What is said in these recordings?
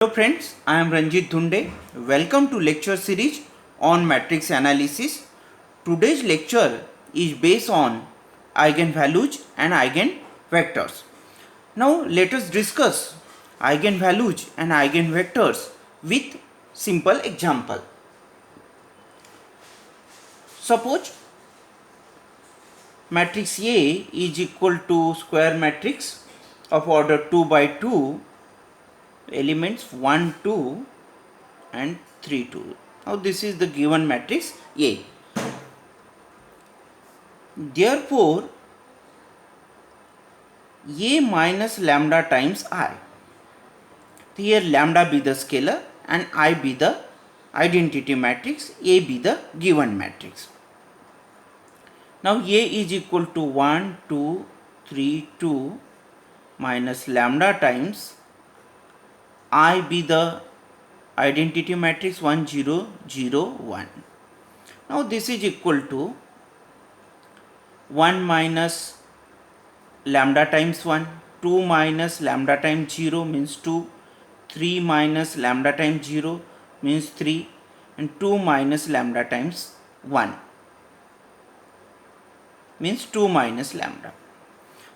Hello friends, I am Ranjit Dhunde. Welcome to lecture series on matrix analysis. Today's lecture is based on eigenvalues and eigenvectors. Now let us discuss eigenvalues and eigenvectors with simple example. Suppose matrix A is equal to square matrix of order 2 by 2, elements 1, 2 and 3, 2. Now this is the given matrix A. Therefore, A minus lambda times I. Here lambda be the scalar and I be the identity matrix, A be the given matrix. Now A is equal to 1, 2, 3, 2 minus lambda times I be the identity matrix 1, 0, 0, 1. Now this is equal to 1 minus lambda times 1, 2 minus lambda times 0 means 2, 3 minus lambda times 0 means 3 and 2 minus lambda times 1 means 2 minus lambda.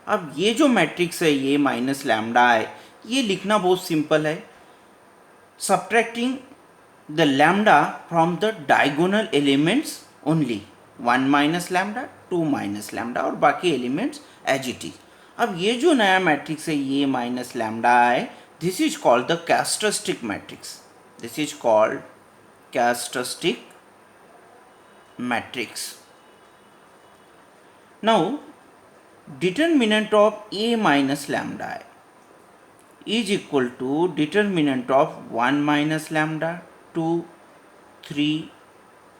अब ये जो matrix है ये minus lambda है, ये लिखना बहुत simple है. Subtracting the lambda from the diagonal elements only, 1 minus lambda, 2 minus lambda और बाकी एलिमेंट्स एज इट इज. अब ये जो नया मैट्रिक्स है ये माइनस लैम्डा है, this is called the characteristic matrix. This is called characteristic matrix. Now, determinant of A minus lambda is equal to determinant of 1 minus lambda, 2, 3,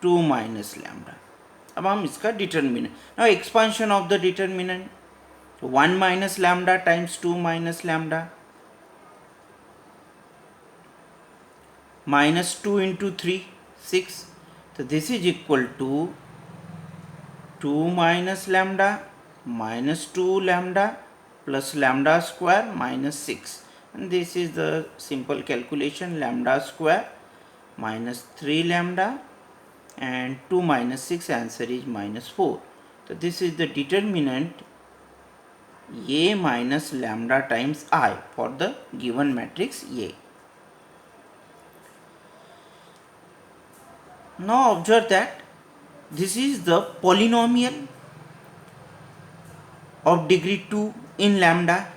2 minus lambda. अब हम इसका determinant, now expansion of the determinant 1 minus lambda times 2 minus lambda minus 2 into 3, 6. So this is equal to 2 minus lambda minus 2 lambda plus lambda square minus 6, and this is the simple calculation, lambda square minus 3 lambda and 2 minus 6, answer is minus 4. So this is the determinant A minus lambda times I for the given matrix A. Now observe that this is the polynomial of degree 2 in lambda.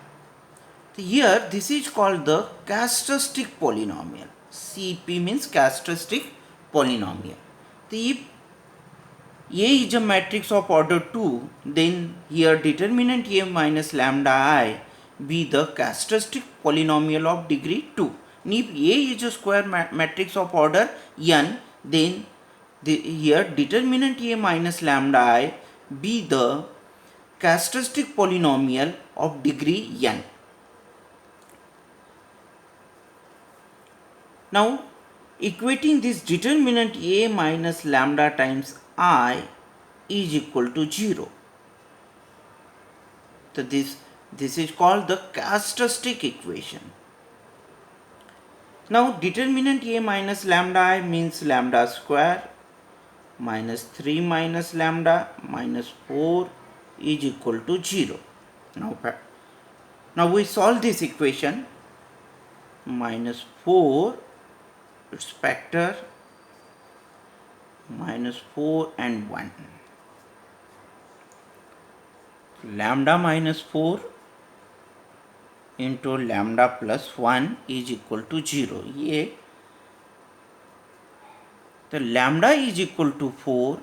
Here this is called the characteristic polynomial. CP means characteristic polynomial. If A is a matrix of order 2, then here determinant A minus lambda I be the characteristic polynomial of degree 2. And if A is a square matrix of order n, then here determinant A minus lambda I be the characteristic polynomial of degree n. Now equating this determinant A minus lambda times I is equal to 0. So this is called the characteristic equation. Now determinant A minus lambda I means lambda square minus 3 minus lambda minus 4 is equal to 0. Now we solve this equation. Minus 4, its factor minus 4 and 1. Lambda minus 4 into lambda plus 1 is equal to 0. ये तो lambda is equal to 4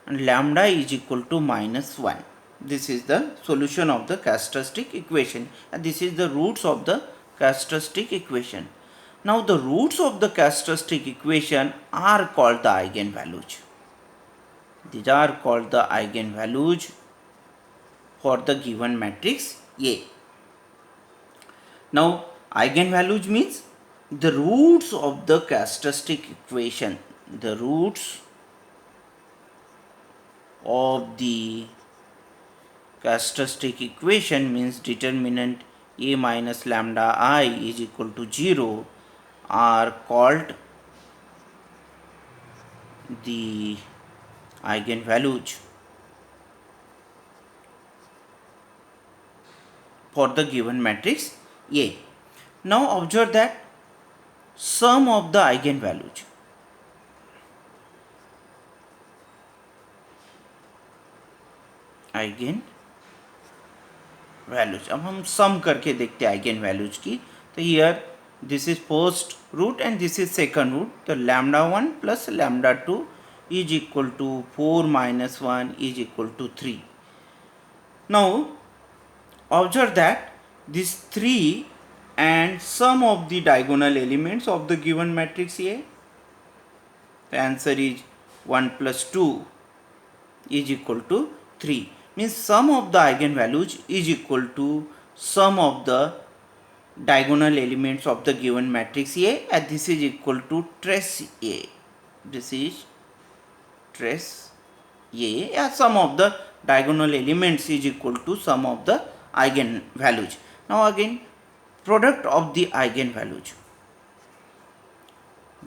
and lambda is equal to minus 1. This is the solution of the characteristic equation, and this is the roots of the characteristic equation. Now the roots of the characteristic equation are called the eigenvalues. These are called the eigenvalues for the given matrix A. Now eigenvalues means the roots of the characteristic equation. The roots of the characteristic equation means determinant A minus lambda I is equal to 0 are called the eigenvalues for the given matrix A. Now observe that sum of the eigenvalues अब हम सम करके देखते हैं eigen values की. तो here this is first root and this is second root. The lambda 1 plus lambda 2 is equal to 4 minus 1 is equal to 3. Now observe that these 3 and sum of the diagonal elements of the given matrix A. The answer is 1 plus 2 is equal to 3. Means sum of the eigenvalues is equal to sum of the diagonal elements of the given matrix A, and this is equal to trace A. This is trace A, and sum of the diagonal elements is equal to sum of the eigenvalues. Now again, product of the eigenvalues.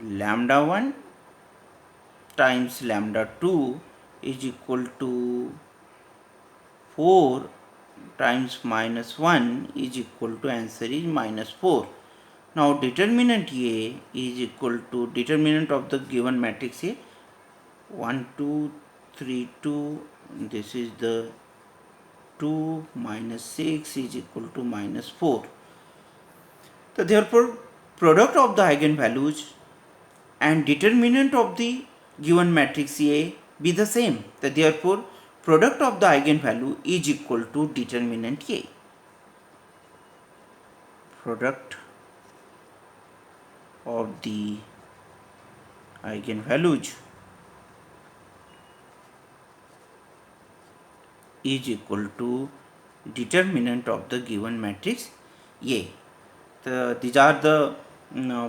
Lambda 1 times lambda 2 is equal to 4 times minus 1 is equal to, answer is minus 4. Now determinant A is equal to determinant of the given matrix A, 1 2 3 2, this is the 2 minus 6 is equal to minus 4. So therefore product of the eigenvalues and determinant of the given matrix A be the same. So therefore product of the eigenvalue is equal to determinant A. Product of the eigenvalues is equal to determinant of the given matrix A. These are the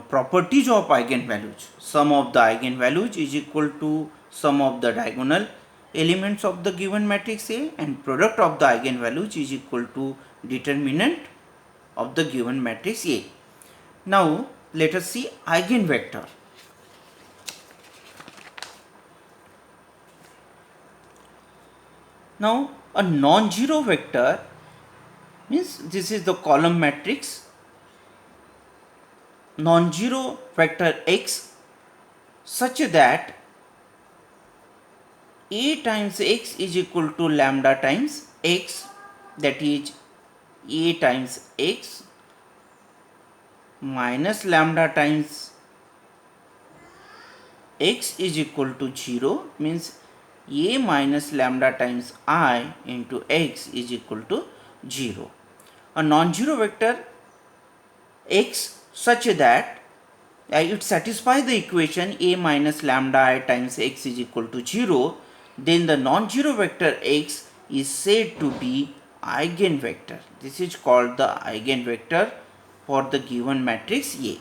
properties of eigenvalues. Sum of the eigenvalues is equal to sum of the diagonal elements of the given matrix A, and product of the eigenvalues is equal to determinant of the given matrix A. Now let us see eigenvector. Now a non-zero vector means this is the column matrix. Non-zero vector x such that A times x is equal to lambda times x, that is A times x minus lambda times x is equal to 0, means A minus lambda times I into x is equal to 0. A non-zero vector x such that it satisfies the equation A minus lambda I times x is equal to 0, then the non-zero vector x is said to be eigenvector. This is called the eigenvector for the given matrix A.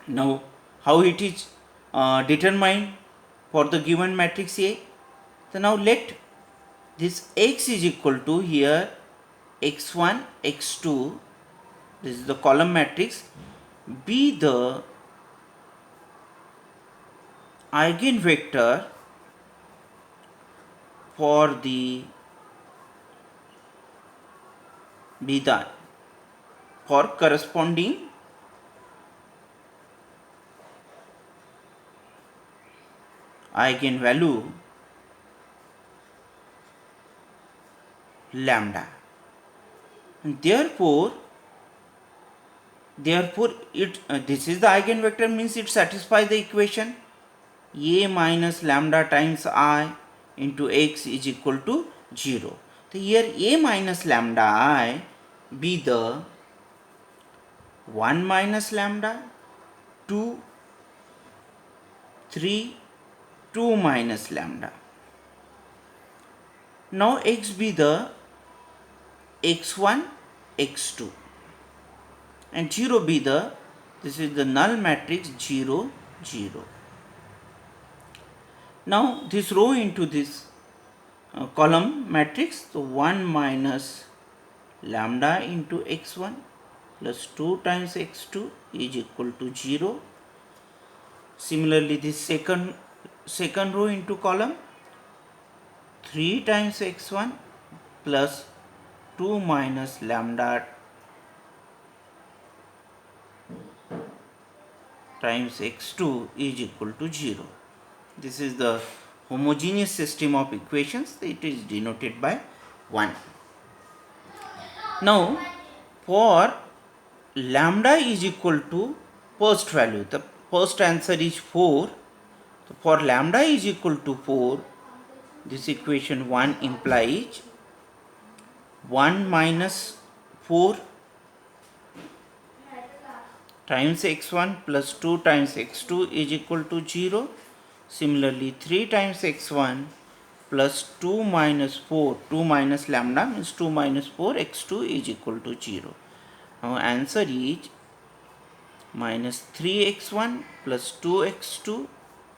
Now how it is determined for the given matrix A? So now let this x is equal to, here x1 x2, this is the column matrix, be the eigenvector for the for corresponding eigenvalue lambda. And therefore it this is the eigenvector, means it satisfies the equation A minus lambda times I into x is equal to 0. So here A minus lambda I be the 1 minus lambda, 2, 3, 2 minus lambda. Now x be the x1 x2, and 0 be the, this is the null matrix 0 0. Now this row into this column matrix, so 1 minus lambda into x1 plus 2 times x2 is equal to 0. Similarly, this second row into column, 3 times x1 plus 2 minus lambda times x2 is equal to 0. This is the homogeneous system of equations. It is denoted by 1. Now, for lambda is equal to first value, the first answer is 4. So for lambda is equal to 4, this equation 1 implies 1 minus 4 times x1 plus 2 times x2 is equal to 0. Similarly, 3 times x1 plus 2 minus 4, 2 minus lambda means 2 minus 4, x2 is equal to 0. Now answer is minus 3x1 plus 2x2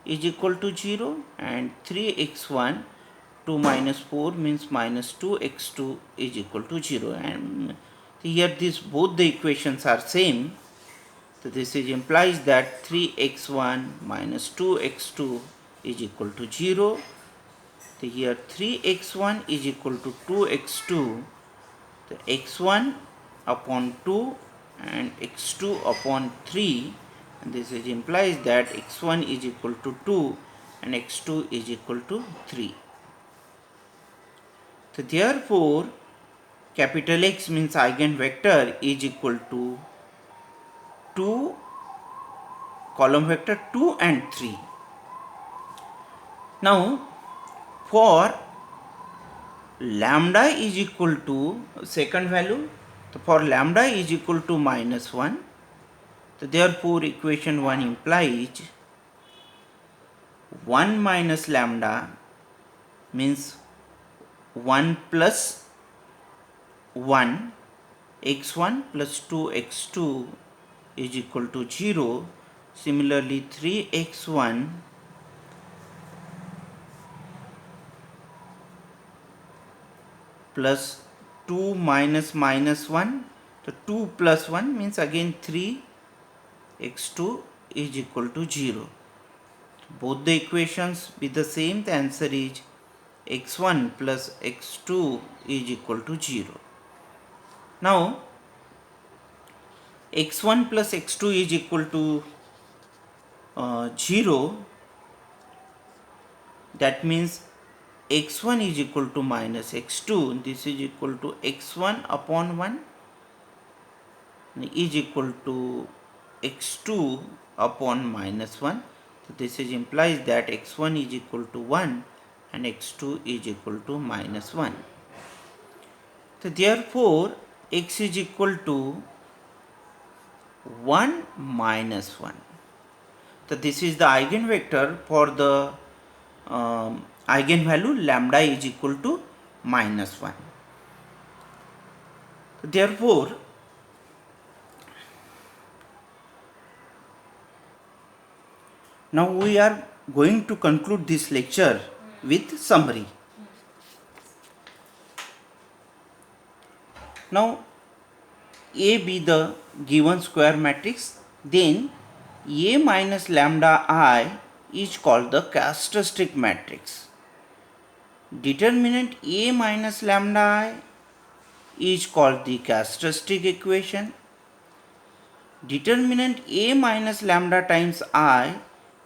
is equal to 0, and 3x1 2 minus 4 means minus 2x2 is equal to 0, and here both the equations are same. So this implies that 3x1 minus 2x2 is equal to 0. So here 3x1 is equal to 2x2. So x1 upon 2 and x2 upon 3, and this implies that x1 is equal to 2 and x2 is equal to 3. So therefore, capital X means eigenvector is equal to 2, column vector 2 and 3. Now, for lambda is equal to second value, so for lambda is equal to minus 1. So therefore, equation 1 implies 1 minus lambda means 1 plus 1, x1 plus 2x2 is equal to 0. Similarly, 3x1 plus 2 minus minus 1, so 2 plus 1 means again 3, x2 is equal to 0. Both the equations be the same, the answer is x1 plus x2 is equal to 0. Now, x1 plus x2 is equal to 0, that means x1 is equal to minus x2, this is equal to x1 upon 1 is equal to x2 upon minus 1. So this implies that x1 is equal to 1 and x2 is equal to minus 1. So therefore, x is equal to 1 minus 1. So this is the eigenvector for the eigenvalue lambda is equal to minus 1. Therefore, now we are going to conclude this lecture with summary. Now, A be the given square matrix, then A minus lambda I is called the characteristic matrix. Determinant A minus lambda I is called the characteristic equation. Determinant A minus lambda times I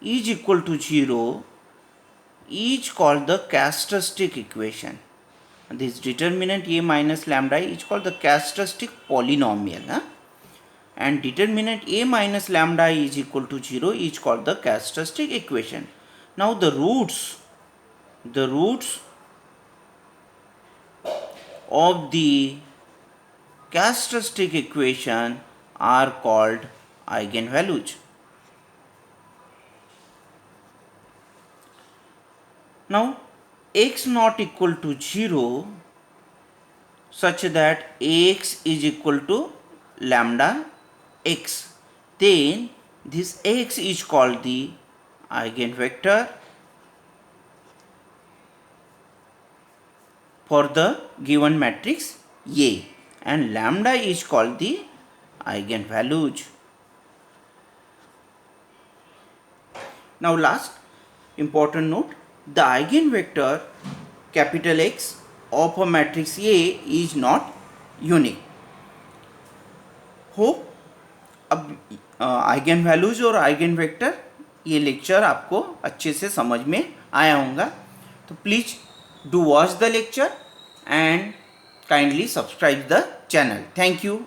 is equal to 0 is called the characteristic equation. This determinant A minus lambda is called the characteristic polynomial. And determinant A minus lambda is equal to 0 is called the characteristic equation. Now the roots of the characteristic equation are called eigenvalues. Now x not equal to 0 such that ax is equal to lambda x, then this x is called the eigenvector for the given matrix A, and lambda is called the eigenvalues. Now last important note, the eigenvector capital X of a matrix A is not unique. Hope अब eigen values और eigen vector ये lecture आपको अच्छे से समझ में आया होगा. तो please do watch the lecture and kindly subscribe the channel. Thank you.